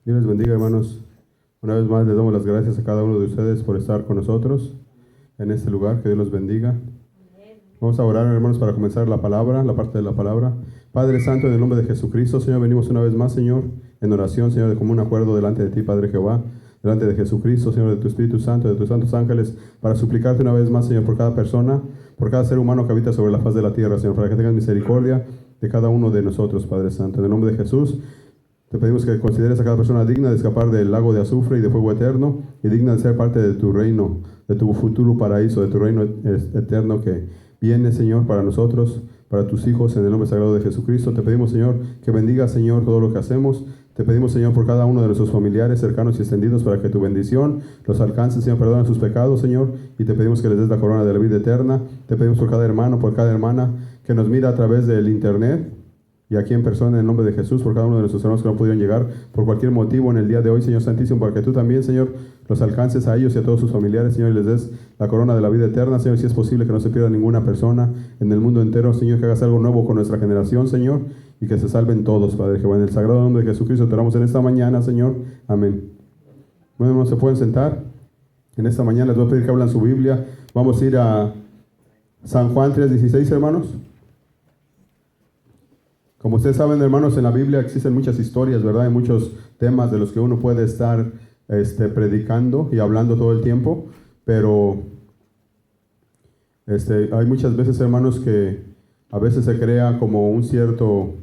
Dios les bendiga, hermanos. Una vez más les damos las gracias a cada uno de ustedes por estar con nosotros en este lugar. Que Dios los bendiga. Vamos a orar, hermanos, para comenzar la palabra, la parte de la palabra. Padre Santo, en el nombre de Jesucristo, Señor, venimos una vez más, Señor, en oración, Señor, de común acuerdo delante de ti, Padre Jehová, delante de Jesucristo, Señor, de tu Espíritu Santo, de tus santos ángeles, para suplicarte una vez más, Señor, por cada persona, por cada ser humano que habita sobre la faz de la tierra, Señor, para que tengas misericordia de cada uno de nosotros, Padre Santo. En el nombre de Jesús, te pedimos que consideres a cada persona digna de escapar del lago de azufre y de fuego eterno, y digna de ser parte de tu reino, de tu futuro paraíso, de tu reino eterno que viene, Señor, para nosotros, para tus hijos, en el nombre sagrado de Jesucristo. Te pedimos, Señor, que bendiga, Señor, todo lo que hacemos. Te pedimos, Señor, por cada uno de nuestros familiares cercanos y extendidos, para que tu bendición los alcance, Señor, perdona sus pecados, Señor, y te pedimos que les des la corona de la vida eterna. Te pedimos por cada hermano, por cada hermana que nos mira a través del internet, y aquí en persona, en el nombre de Jesús, por cada uno de nuestros hermanos que no pudieron llegar por cualquier motivo en el día de hoy, Señor Santísimo, para que tú también, Señor, los alcances a ellos y a todos sus familiares, Señor, y les des la corona de la vida eterna, Señor. Si es posible que no se pierda ninguna persona en el mundo entero, Señor, que hagas algo nuevo con nuestra generación, Señor, y que se salven todos, Padre Jehová. En el sagrado nombre de Jesucristo te oramos en esta mañana, Señor. Amén. Bueno, hermanos, se pueden sentar. En esta mañana les voy a pedir que hablan su Biblia. Vamos a ir a San Juan 3:16, hermanos. Como ustedes saben, hermanos, en la Biblia existen muchas historias, ¿verdad? Hay muchos temas de los que uno puede estar predicando y hablando todo el tiempo, pero hay muchas veces, hermanos, que a veces se crea como un cierto,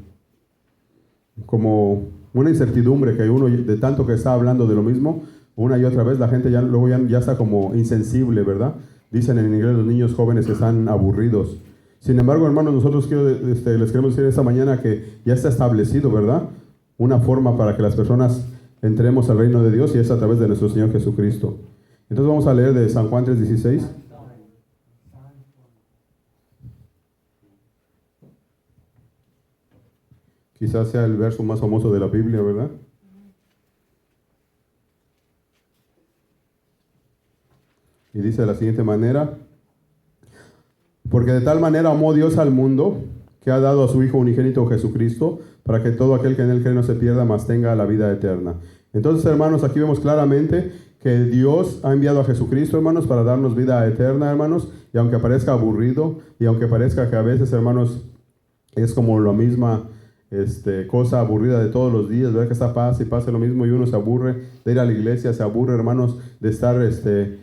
como una incertidumbre, que uno de tanto que está hablando de lo mismo, una y otra vez, la gente luego ya está como insensible, ¿verdad? Dicen en inglés los niños jóvenes que están aburridos. Sin embargo, hermanos, nosotros les queremos decir esta mañana que ya está establecido, ¿verdad? Una forma para que las personas entremos al reino de Dios, y es a través de nuestro Señor Jesucristo. Entonces vamos a leer de San Juan 3:16. Quizás sea el verso más famoso de la Biblia, ¿verdad? Y dice de la siguiente manera: porque de tal manera amó Dios al mundo, que ha dado a su Hijo unigénito Jesucristo, para que todo aquel que en él cree no se pierda, mas tenga la vida eterna. Entonces, hermanos, aquí vemos claramente que Dios ha enviado a Jesucristo, hermanos, para darnos vida eterna, hermanos, y aunque parezca aburrido, y aunque parezca que a veces, hermanos, es como la misma cosa aburrida de todos los días, ¿verdad? Que está pase y pase lo mismo, y uno se aburre de ir a la iglesia, se aburre, hermanos, de estar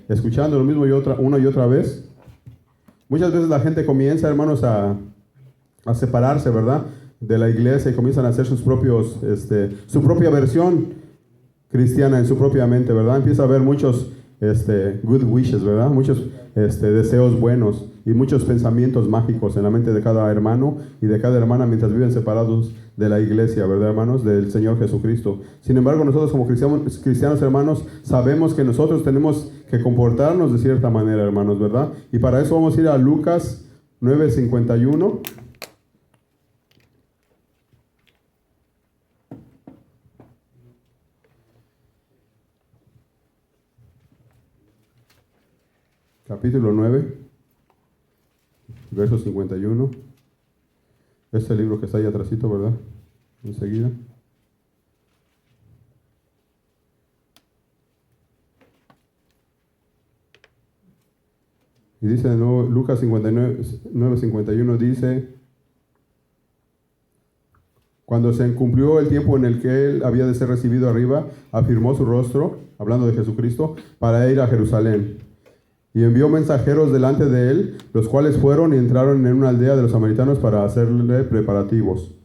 escuchando lo mismo una y otra vez. Muchas veces la gente comienza, hermanos, a separarse, ¿verdad?, de la iglesia, y comienzan a hacer sus propios, su propia versión cristiana en su propia mente, ¿verdad? Empieza a haber muchos good wishes, ¿verdad? Muchos deseos buenos y muchos pensamientos mágicos en la mente de cada hermano y de cada hermana mientras viven separados de la iglesia, ¿verdad, hermanos? Del Señor Jesucristo. Sin embargo, nosotros como cristianos, hermanos, sabemos que nosotros tenemos que comportarnos de cierta manera, hermanos, ¿verdad? Y para eso vamos a ir a Lucas 9:51. Capítulo 9, verso 51. Este libro que está ahí atrásito, ¿verdad? Enseguida. Y dice de nuevo, Lucas 9:51 dice: cuando se cumplió el tiempo en el que él había de ser recibido arriba, afirmó su rostro, hablando de Jesucristo, para ir a Jerusalén. Y envió mensajeros delante de él, los cuales fueron y entraron en una aldea de los samaritanos para hacerle preparativos.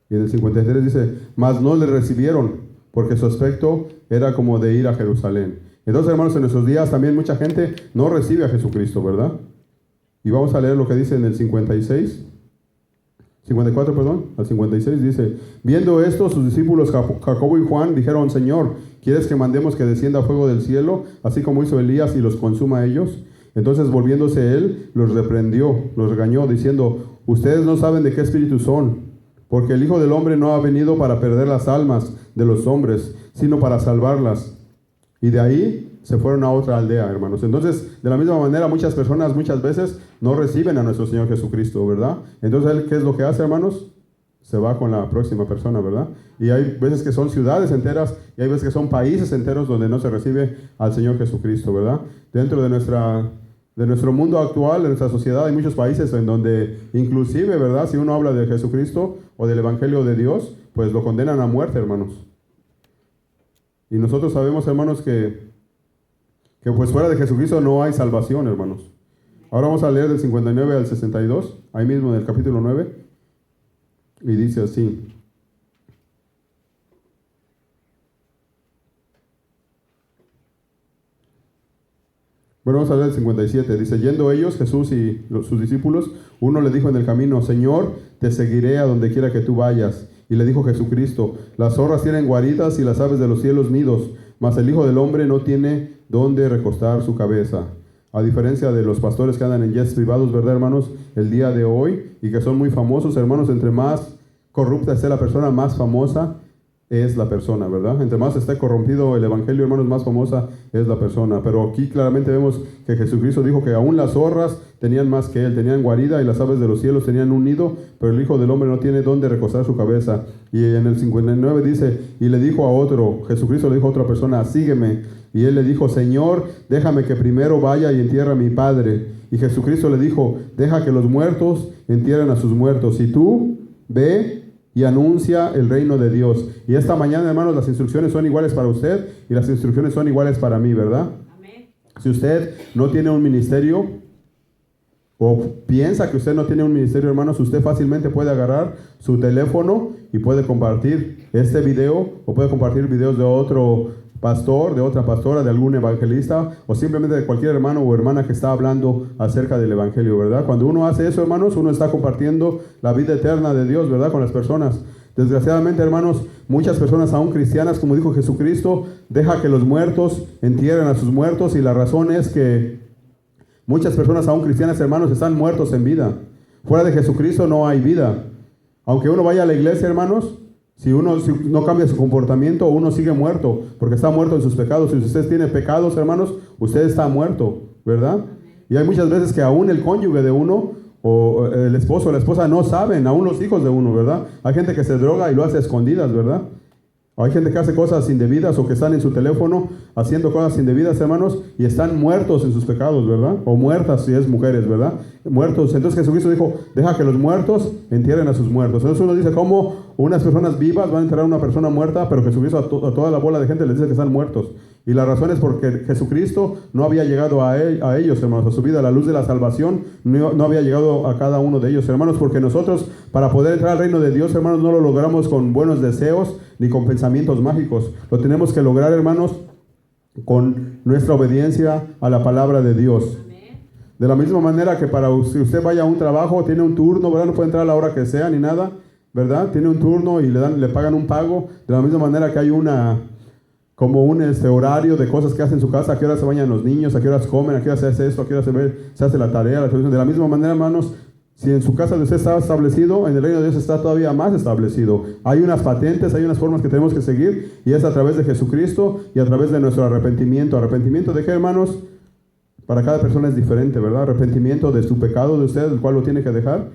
Y en el 53 dice: mas no le recibieron, porque su aspecto era como de ir a Jerusalén. Entonces, hermanos, en nuestros días también mucha gente no recibe a Jesucristo, ¿verdad? Y vamos a leer lo que dice en el 54, perdón, al 56 dice: viendo esto, sus discípulos Jacobo y Juan dijeron: Señor, ¿quieres que mandemos que descienda fuego del cielo, así como hizo Elías, y los consuma a ellos? Entonces, volviéndose él, los reprendió, los regañó, diciendo: ustedes no saben de qué espíritu son, porque el Hijo del Hombre no ha venido para perder las almas de los hombres, sino para salvarlas. Y de ahí se fueron a otra aldea, hermanos. Entonces, de la misma manera, muchas personas muchas veces no reciben a nuestro Señor Jesucristo, ¿verdad? Entonces, ¿él qué es lo que hace, hermanos? se va con la próxima persona, ¿verdad? Y hay veces que son ciudades enteras y hay veces que son países enteros donde no se recibe al Señor Jesucristo, ¿verdad? Dentro de nuestro mundo actual, de nuestra sociedad, hay muchos países en donde inclusive, ¿verdad? Si uno habla de Jesucristo o del Evangelio de Dios, pues lo condenan a muerte, hermanos. Y nosotros sabemos, hermanos, que pues fuera de Jesucristo no hay salvación, hermanos. Ahora vamos a leer del 59 al 62, ahí mismo en el capítulo 9. Y dice así. Bueno, vamos a leer el 57. Dice, yendo ellos, Jesús y sus discípulos, uno le dijo en el camino, Señor, te seguiré a donde quiera que tú vayas. Y le dijo Jesucristo, las zorras tienen guaridas y las aves de los cielos nidos, mas el Hijo del Hombre no tiene dónde recostar su cabeza. A diferencia de los pastores que andan en jets privados, ¿verdad, hermanos? El día de hoy, y que son muy famosos, hermanos, entre más corrupta esté la persona, más famosa es la persona, ¿verdad? Entre más esté corrompido el evangelio, hermanos, más famosa es la persona. Pero aquí claramente vemos que Jesucristo dijo que aún las zorras tenían más que él, tenían guarida y las aves de los cielos tenían un nido, pero el Hijo del Hombre no tiene dónde recostar su cabeza. Y en el 59 dice, y le dijo a otro, Jesucristo le dijo a otra persona, sígueme. Y él le dijo, Señor, déjame que primero vaya y entierre a mi padre. Y Jesucristo le dijo, deja que los muertos entierren a sus muertos. Y tú, ve y anuncia el reino de Dios. Y esta mañana, hermanos, las instrucciones son iguales para usted y las instrucciones son iguales para mí, ¿verdad? Amén. Si usted no tiene un ministerio o piensa que usted no tiene un ministerio, hermanos, usted fácilmente puede agarrar su teléfono y puede compartir este video o puede compartir videos de otro pastor, de otra pastora, de algún evangelista o simplemente de cualquier hermano o hermana que está hablando acerca del evangelio, ¿verdad? Cuando uno hace eso, hermanos, uno está compartiendo la vida eterna de Dios, ¿verdad? Con las personas. Desgraciadamente, hermanos, muchas personas aún cristianas, como dijo Jesucristo, deja que los muertos entierren a sus muertos, y la razón es que muchas personas aún cristianas, hermanos, están muertos en vida. Fuera de Jesucristo no hay vida. Aunque uno vaya a la iglesia, hermanos, si uno no cambia su comportamiento, uno sigue muerto, porque está muerto en sus pecados. Si usted tiene pecados, hermanos, usted está muerto, ¿verdad? Y hay muchas veces que aún el cónyuge de uno, o el esposo o la esposa, no saben, aún los hijos de uno, ¿verdad? Hay gente que se droga y lo hace a escondidas, ¿verdad? Hay gente que hace cosas indebidas o que están en su teléfono haciendo cosas indebidas, hermanos, y están muertos en sus pecados, ¿verdad? O muertas si es mujeres, ¿verdad? Muertos. Entonces Jesucristo dijo, deja que los muertos entierren a sus muertos. Entonces uno dice, ¿cómo unas personas vivas van a enterrar a una persona muerta? Pero Jesucristo a toda la bola de gente les dice que están muertos. Y la razón es porque Jesucristo no había llegado a ellos, hermanos, a su vida. La luz de la salvación no había llegado a cada uno de ellos, hermanos, porque nosotros, para poder entrar al reino de Dios, hermanos, no lo logramos con buenos deseos ni con pensamientos mágicos. Lo tenemos que lograr, hermanos, con nuestra obediencia a la palabra de Dios. De la misma manera que si usted vaya a un trabajo, tiene un turno, ¿verdad? No puede entrar a la hora que sea ni nada, ¿verdad? Tiene un turno y le pagan un pago. De la misma manera que hay un horario de cosas que hace en su casa, a qué hora se bañan los niños, a qué horas comen, a qué hora se hace esto, a qué hora se hace la tarea, la televisión. De la misma manera, hermanos, si en su casa de usted está establecido, en el reino de Dios está todavía más establecido. Hay unas patentes, hay unas formas que tenemos que seguir, y es a través de Jesucristo y a través de nuestro arrepentimiento. ¿Arrepentimiento de qué, hermanos? Para cada persona es diferente, ¿verdad? Arrepentimiento de su pecado de usted, el cual lo tiene que dejar.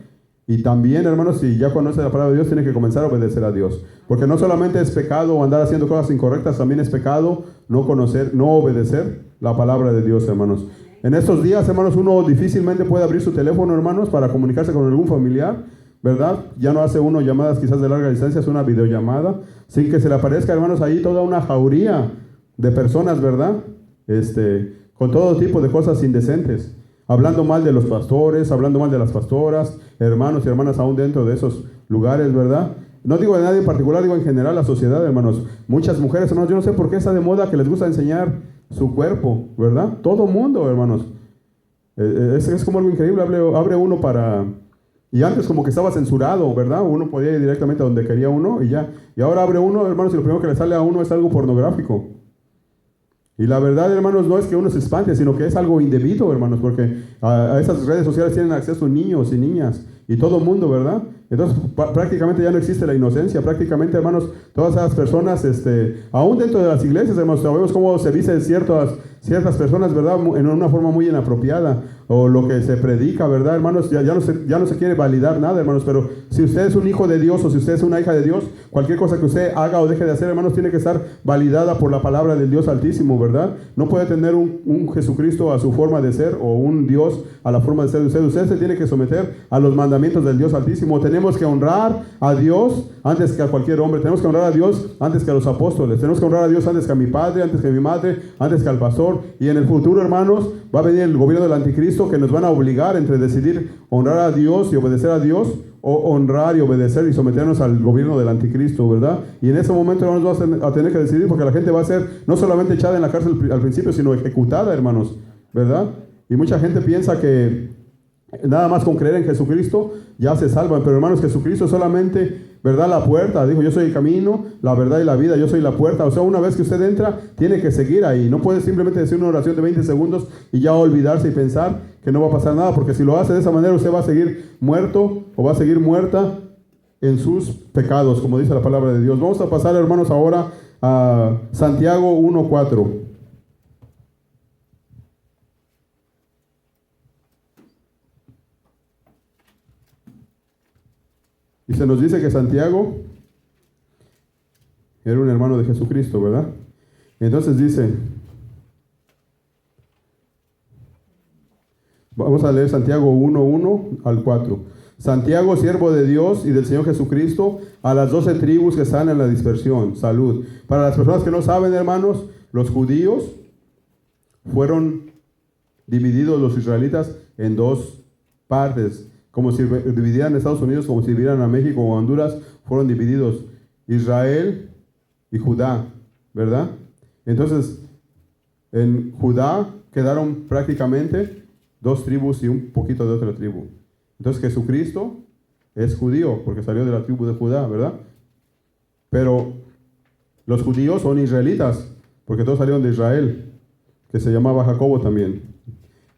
Y también, hermanos, si ya conoce la palabra de Dios, tiene que comenzar a obedecer a Dios. Porque no solamente es pecado andar haciendo cosas incorrectas, también es pecado no obedecer la palabra de Dios, hermanos. En estos días, hermanos, uno difícilmente puede abrir su teléfono, hermanos, para comunicarse con algún familiar, ¿verdad? Ya no hace uno llamadas quizás de larga distancia, es una videollamada, sin que se le aparezca, hermanos, ahí toda una jauría de personas, ¿verdad? Con todo tipo de cosas indecentes. Hablando mal de los pastores, hablando mal de las pastoras, hermanos y hermanas aún dentro de esos lugares, ¿verdad? No digo de nadie en particular, digo en general la sociedad, hermanos. Muchas mujeres, hermanos, yo no sé por qué está de moda que les gusta enseñar su cuerpo, ¿verdad? Todo mundo, hermanos. Es como algo increíble, abre uno para... Y antes como que estaba censurado, ¿verdad? Uno podía ir directamente a donde quería uno y ya. Y ahora abre uno, hermanos, y lo primero que le sale a uno es algo pornográfico. Y la verdad, hermanos, no es que uno se espante, sino que es algo indebido, hermanos, porque a esas redes sociales tienen acceso niños y niñas y todo el mundo, ¿verdad? Entonces prácticamente ya no existe la inocencia, prácticamente hermanos, todas esas personas, aún dentro de las iglesias, hermanos, sabemos cómo se dice ciertas personas, ¿verdad? En una forma muy inapropiada, o lo que se predica, ¿verdad, hermanos? Ya no se quiere validar nada, hermanos, pero si usted es un hijo de Dios o si usted es una hija de Dios, cualquier cosa que usted haga o deje de hacer, hermanos, tiene que estar validada por la palabra del Dios Altísimo, ¿verdad? No puede tener un Jesucristo a su forma de ser o un Dios a la forma de ser de usted. Usted se tiene que someter a los mandamientos del Dios Altísimo. Tenemos que honrar a Dios antes que a cualquier hombre. Tenemos que honrar a Dios antes que a los apóstoles. Tenemos que honrar a Dios antes que a mi padre, antes que a mi madre, antes que al pastor. Y en el futuro, hermanos, va a venir el gobierno del anticristo que nos van a obligar entre decidir honrar a Dios y obedecer a Dios, o honrar y obedecer y someternos al gobierno del anticristo, ¿verdad? Y en ese momento, hermanos, vamos a tener que decidir, porque la gente va a ser no solamente echada en la cárcel al principio, sino ejecutada, hermanos, ¿verdad? Y mucha gente piensa que nada más con creer en Jesucristo ya se salvan, pero hermanos, Jesucristo es solamente, ¿verdad?, la puerta. Dijo: yo soy el camino, la verdad y la vida, yo soy la puerta. O sea, una vez que usted entra, tiene que seguir ahí. No puede simplemente decir una oración de 20 segundos y ya olvidarse y pensar que no va a pasar nada, porque si lo hace de esa manera, usted va a seguir muerto o va a seguir muerta en sus pecados, como dice la palabra de Dios. Vamos a pasar, hermanos, ahora a Santiago 1:4. Y se nos dice que Santiago era un hermano de Jesucristo, ¿verdad? Entonces dice, vamos a leer Santiago 1:1 al 4. Santiago, siervo de Dios y del Señor Jesucristo, a las 12 tribus que están en la dispersión. Salud. Para las personas que no saben, hermanos, los judíos fueron divididos, los israelitas, en dos partes. Como si dividieran Estados Unidos, como si dividieran a México o a Honduras, fueron divididos Israel y Judá, ¿verdad? Entonces, en Judá quedaron prácticamente dos tribus y un poquito de otra tribu. Entonces, Jesucristo es judío, porque salió de la tribu de Judá, ¿verdad? Pero los judíos son israelitas, porque todos salieron de Israel, que se llamaba Jacobo también.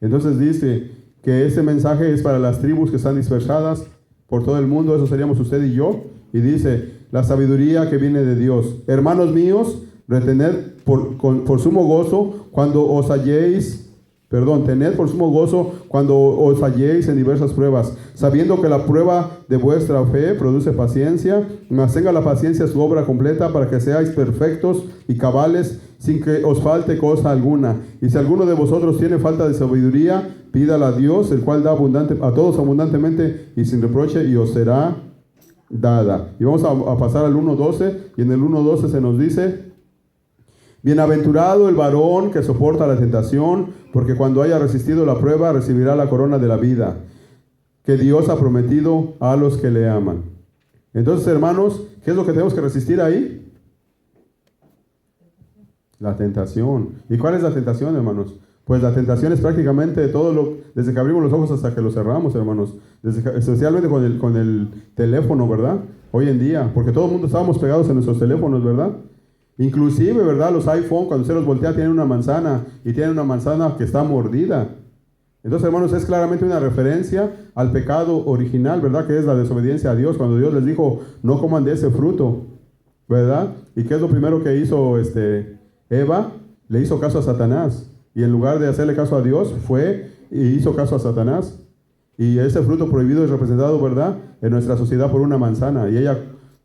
Entonces dice que ese mensaje es para las tribus que están dispersadas por todo el mundo. Eso seríamos usted y yo. Y dice, la sabiduría que viene de Dios. Hermanos míos, retened por sumo gozo cuando os halléis, tened por sumo gozo cuando os halléis en diversas pruebas, sabiendo que la prueba de vuestra fe produce paciencia, mas tenga la paciencia su obra completa, para que seáis perfectos y cabales, sin que os falte cosa alguna. Y si alguno de vosotros tiene falta de sabiduría, pídala a Dios, el cual da a todos abundantemente y sin reproche, y os será dada. Y vamos a pasar al 1:12, y en el 1:12 se nos dice: bienaventurado el varón que soporta la tentación, porque cuando haya resistido la prueba, recibirá la corona de la vida, que Dios ha prometido a los que le aman. Entonces, hermanos, ¿qué es lo que tenemos que resistir ahí? La tentación. ¿Y cuál es la tentación, hermanos? Pues la tentación es prácticamente todo desde que abrimos los ojos hasta que los cerramos, hermanos. Especialmente con el teléfono, ¿verdad? Hoy en día, porque todo el mundo estábamos pegados en nuestros teléfonos, ¿verdad? Inclusive, ¿verdad? Los iPhone, cuando usted los voltea, tienen una manzana, y tienen una manzana que está mordida. Entonces, hermanos, es claramente una referencia al pecado original, ¿verdad? Que es la desobediencia a Dios, cuando Dios les dijo, no coman de ese fruto, ¿verdad? ¿Y qué es lo primero que hizo Eva? Le hizo caso a Satanás. Y en lugar de hacerle caso a Dios, fue y hizo caso a Satanás. Y ese fruto prohibido es representado, ¿verdad?, en nuestra sociedad por una manzana. Y ella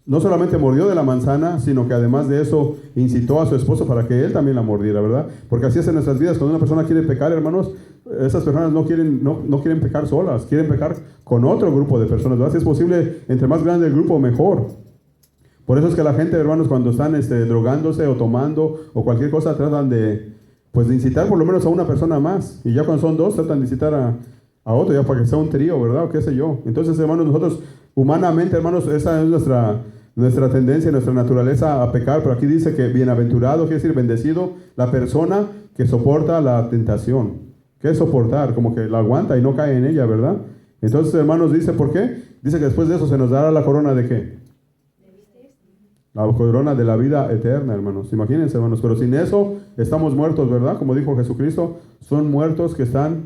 no solamente mordió de la manzana, sino que además de eso incitó a su esposo para que él también la mordiera, ¿verdad? Porque así es en nuestras vidas. Cuando una persona quiere pecar, hermanos, esas personas no quieren pecar solas, quieren pecar con otro grupo de personas, ¿verdad? Si es posible, entre más grande el grupo, mejor. Por eso es que la gente, hermanos, cuando están drogándose o tomando o cualquier cosa, tratan de incitar por lo menos a una persona más. Y ya cuando son dos, tratan de incitar a otro, ya para que sea un trío, ¿verdad? O qué sé yo. Entonces, hermanos, nosotros humanamente, hermanos, esa es nuestra tendencia, nuestra naturaleza a pecar. Pero aquí dice que bienaventurado, quiere decir bendecido, la persona que soporta la tentación. ¿Qué es soportar? Como que la aguanta y no cae en ella, ¿verdad? Entonces, hermanos, dice, ¿por qué? Dice que después de eso se nos dará la corona de ¿qué? La corona de la vida eterna, hermanos. Imagínense, hermanos, pero sin eso estamos muertos, ¿verdad? Como dijo Jesucristo, son muertos que están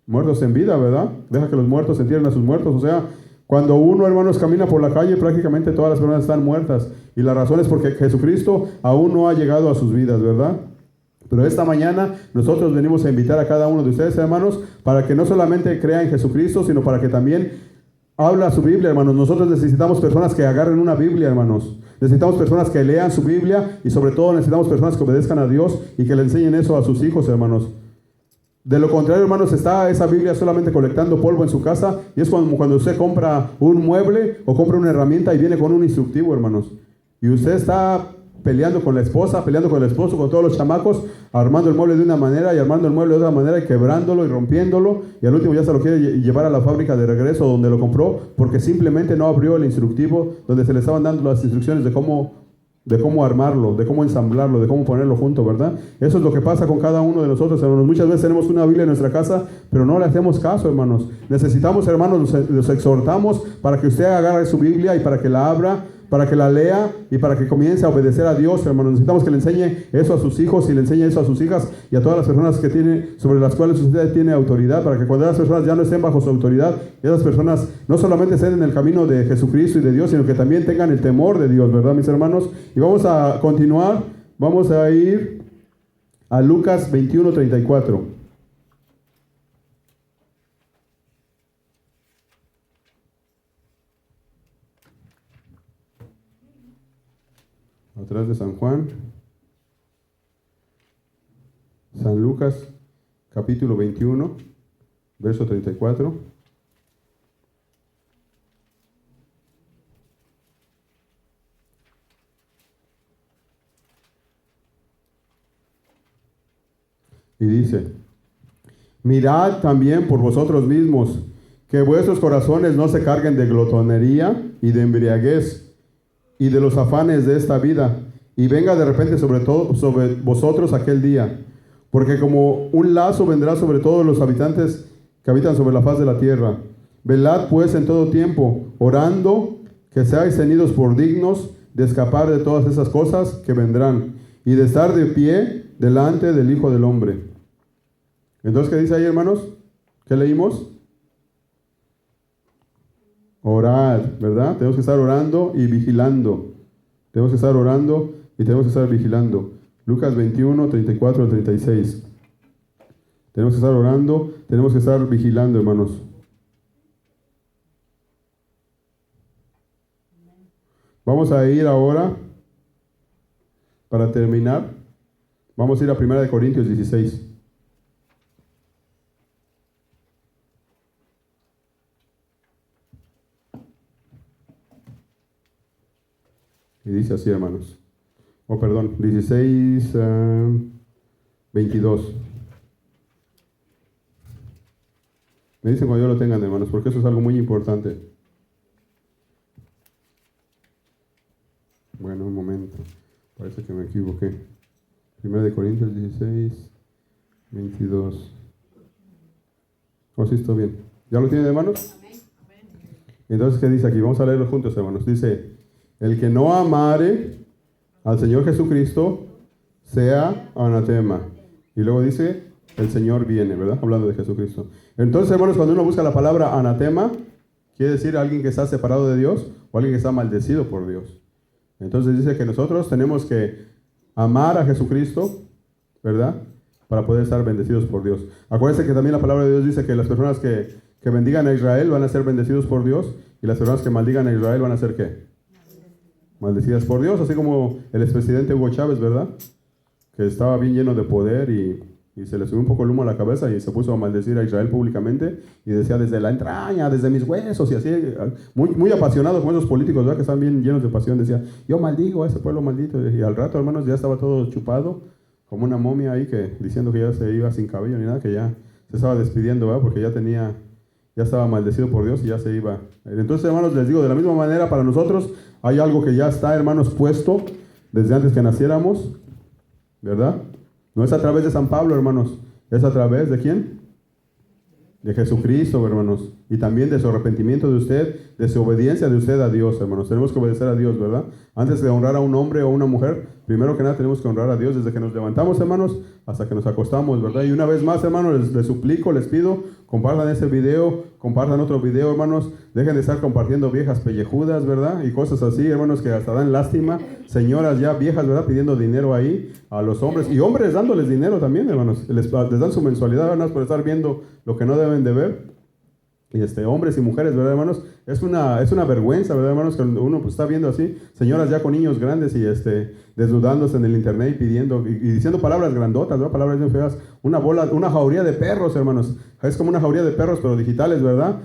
muertos en vida, ¿verdad? Deja que los muertos entierren a sus muertos. O sea, Cuando uno, hermanos, camina por la calle, prácticamente todas las personas están muertas. Y la razón es porque Jesucristo aún no ha llegado a sus vidas, ¿verdad? Pero esta mañana nosotros venimos a invitar a cada uno de ustedes, hermanos, para que no solamente crea en Jesucristo, sino para que también habla su Biblia, hermanos. Nosotros necesitamos personas que agarren una Biblia, hermanos. Necesitamos personas que lean su Biblia y sobre todo necesitamos personas que obedezcan a Dios y que le enseñen eso a sus hijos, hermanos. De lo contrario, hermanos, está esa Biblia solamente colectando polvo en su casa y es cuando usted compra un mueble o compra una herramienta y viene con un instructivo, hermanos. Y usted está peleando con la esposa, peleando con el esposo, con todos los chamacos, armando el mueble de una manera y armando el mueble de otra manera y quebrándolo y rompiéndolo y al último ya se lo quiere llevar a la fábrica de regreso donde lo compró porque simplemente no abrió el instructivo donde se le estaban dando las instrucciones de cómo armarlo, de cómo ensamblarlo, de cómo ponerlo junto, ¿verdad? Eso es lo que pasa con cada uno de nosotros, hermanos. Muchas veces tenemos una Biblia en nuestra casa, pero no le hacemos caso, hermanos. Necesitamos, hermanos, los exhortamos para que usted agarre su Biblia y para que la abra, para que la lea y para que comience a obedecer a Dios, hermanos. Necesitamos que le enseñe eso a sus hijos y le enseñe eso a sus hijas y a todas las personas que tiene, sobre las cuales usted tiene autoridad, para que cuando las personas ya no estén bajo su autoridad, esas personas no solamente estén en el camino de Jesucristo y de Dios, sino que también tengan el temor de Dios, ¿verdad, mis hermanos? Y vamos a continuar, vamos a ir a Lucas 21:34. Atrás de San Juan, San Lucas, capítulo 21, verso 34. Y dice, mirad también por vosotros mismos, que vuestros corazones no se carguen de glotonería y de embriaguez, y de los afanes de esta vida, y venga de repente sobre vosotros aquel día, porque como un lazo vendrá sobre todos los habitantes que habitan sobre la faz de la tierra. Velad pues en todo tiempo, orando que seáis tenidos por dignos de escapar de todas esas cosas que vendrán, y de estar de pie delante del Hijo del Hombre. Entonces, ¿qué dice ahí, hermanos? ¿Qué leímos? Orad, ¿verdad? Tenemos que estar orando y vigilando. Tenemos que estar orando y tenemos que estar vigilando. Lucas 21, 34 al 36. Tenemos que estar orando, tenemos que estar vigilando, hermanos. Vamos a ir ahora, para terminar, vamos a ir a 1 Corintios 16. Y dice así, hermanos. Oh, perdón, 16, 22. Me dicen cuando yo lo tengan, hermanos, porque eso es algo muy importante. Bueno, un momento. Parece que me equivoqué. 1 Corintios 16, 22. Oh, sí, está bien. ¿Ya lo tienen, hermanos? Entonces, ¿qué dice aquí? Vamos a leerlo juntos, hermanos. Dice, el que no amare al Señor Jesucristo sea anatema. Y luego dice, el Señor viene, ¿verdad? Hablando de Jesucristo. Entonces, hermanos, cuando uno busca la palabra anatema, quiere decir alguien que está separado de Dios o alguien que está maldecido por Dios. Entonces dice que nosotros tenemos que amar a Jesucristo, ¿verdad? Para poder estar bendecidos por Dios. Acuérdense que también la palabra de Dios dice que las personas que bendigan a Israel van a ser bendecidos por Dios y las personas que maldigan a Israel van a ser ¿qué? Maldecidas por Dios, así como el expresidente Hugo Chávez, ¿verdad? Que estaba bien lleno de poder y se le subió un poco el humo a la cabeza y se puso a maldecir a Israel públicamente y decía desde la entraña, desde mis huesos y así, muy apasionado con esos políticos, ¿verdad? Que están bien llenos de pasión, decía, yo maldigo a ese pueblo maldito, y al rato, hermanos, ya estaba todo chupado, como una momia ahí, diciendo que ya se iba sin cabello ni nada, que ya se estaba despidiendo, ¿verdad? Porque ya estaba maldecido por Dios y ya se iba. Entonces, hermanos, les digo, de la misma manera para nosotros hay algo que ya está, hermanos, puesto desde antes que naciéramos, ¿verdad? No es a través de San Pablo, hermanos, es a través de ¿quién? De Jesucristo, hermanos, y también de su arrepentimiento de usted, de su obediencia de usted a Dios, hermanos. Tenemos que obedecer a Dios, ¿verdad? Antes de honrar a un hombre o una mujer, primero que nada tenemos que honrar a Dios desde que nos levantamos, hermanos, hasta que nos acostamos, ¿verdad? Y una vez más, hermanos, les suplico, les pido, compartan este video, compartan otro video, hermanos. Dejen de estar compartiendo viejas pellejudas, ¿verdad? Y cosas así, hermanos, que hasta dan lástima. Señoras ya viejas, ¿verdad? Pidiendo dinero ahí a los hombres. Y hombres dándoles dinero también, hermanos. Les dan su mensualidad, hermanos, por estar viendo lo que no deben de ver. Y hombres y mujeres, ¿verdad, hermanos? Es una vergüenza, ¿verdad, hermanos? Que uno pues, está viendo así, señoras ya con niños grandes y desnudándose en el internet y pidiendo, y diciendo palabras grandotas, ¿verdad? Palabras bien feas. Una jauría de perros, hermanos. Es como una jauría de perros, pero digitales, ¿verdad?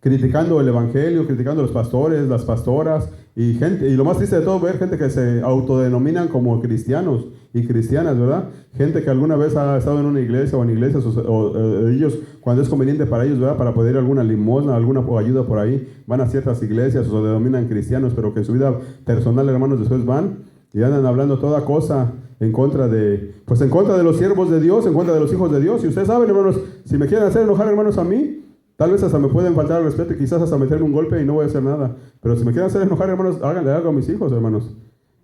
Criticando el evangelio, criticando a los pastores, las pastoras, y lo más triste de todo, ver gente que se autodenominan como cristianos y cristianas, ¿verdad? Gente que alguna vez ha estado en una iglesia o en iglesias, o ellos, cuando es conveniente para ellos, ¿verdad? Para pedir alguna limosna, alguna ayuda por ahí, van a ciertas iglesias o se denominan cristianos, pero que en su vida personal, hermanos, después van y andan hablando toda cosa en contra de los siervos de Dios, en contra de los hijos de Dios. Y ustedes saben, hermanos, si me quieren hacer enojar, hermanos, a mí, tal vez hasta me pueden faltar al respeto y quizás hasta meterme un golpe y no voy a hacer nada. Pero si me quieren hacer enojar, hermanos, háganle algo a mis hijos, hermanos.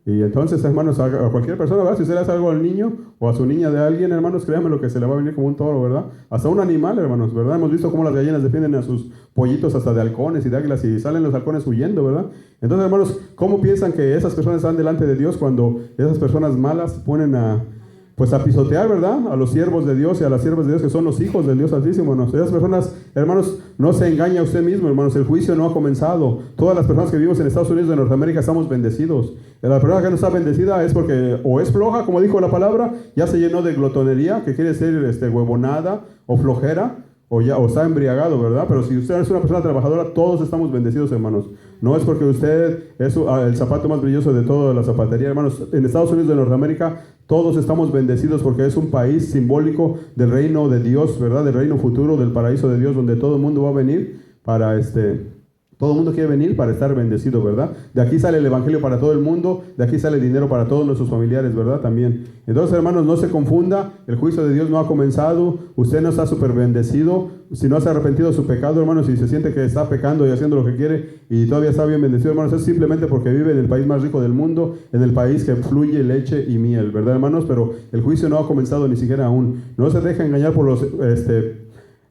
Y entonces, hermanos, a cualquier persona, ¿verdad? Si usted le hace algo al niño o a su niña de alguien, hermanos, créanme lo que se le va a venir como un toro, ¿verdad? Hasta un animal, hermanos, ¿verdad? Hemos visto cómo las gallinas defienden a sus pollitos hasta de halcones y de águilas y salen los halcones huyendo, ¿verdad? Entonces, hermanos, ¿cómo piensan que esas personas están delante de Dios cuando esas personas malas ponen a pisotear, ¿verdad? A los siervos de Dios y a las siervas de Dios que son los hijos del Dios Altísimo, hermanos. Esas personas, hermanos, no se engaña a usted mismo, hermanos. El juicio no ha comenzado. Todas las personas que vivimos en Estados Unidos de Norteamérica estamos bendecidos. La persona que no está bendecida es porque o es floja, como dijo la palabra, ya se llenó de glotonería, que quiere decir huevonada o flojera, o está embriagado, ¿verdad? Pero si usted es una persona trabajadora, todos estamos bendecidos, hermanos. No es porque usted es el zapato más brilloso de toda la zapatería, hermanos. En Estados Unidos de Norteamérica, todos estamos bendecidos porque es un país simbólico del reino de Dios, ¿verdad? Del reino futuro, del paraíso de Dios, donde todo el mundo va a venir para todo el mundo quiere venir para estar bendecido, ¿verdad? De aquí sale el evangelio para todo el mundo, de aquí sale el dinero para todos nuestros familiares, ¿verdad? También. Entonces, hermanos, no se confunda, el juicio de Dios no ha comenzado, usted no está súper bendecido, si no se ha arrepentido de su pecado, hermanos, si se siente que está pecando y haciendo lo que quiere y todavía está bien bendecido, hermanos, es simplemente porque vive en el país más rico del mundo, en el país que fluye leche y miel, ¿verdad, hermanos? Pero el juicio no ha comenzado ni siquiera aún. No se deja engañar por los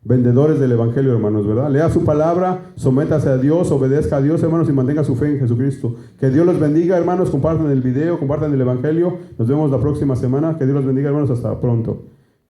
vendedores del evangelio, hermanos, ¿verdad? Lea su palabra, sométase a Dios, obedezca a Dios, hermanos, y mantenga su fe en Jesucristo. Que Dios los bendiga, hermanos, compartan el video, compartan el evangelio. Nos vemos la próxima semana. Que Dios los bendiga, hermanos, hasta pronto.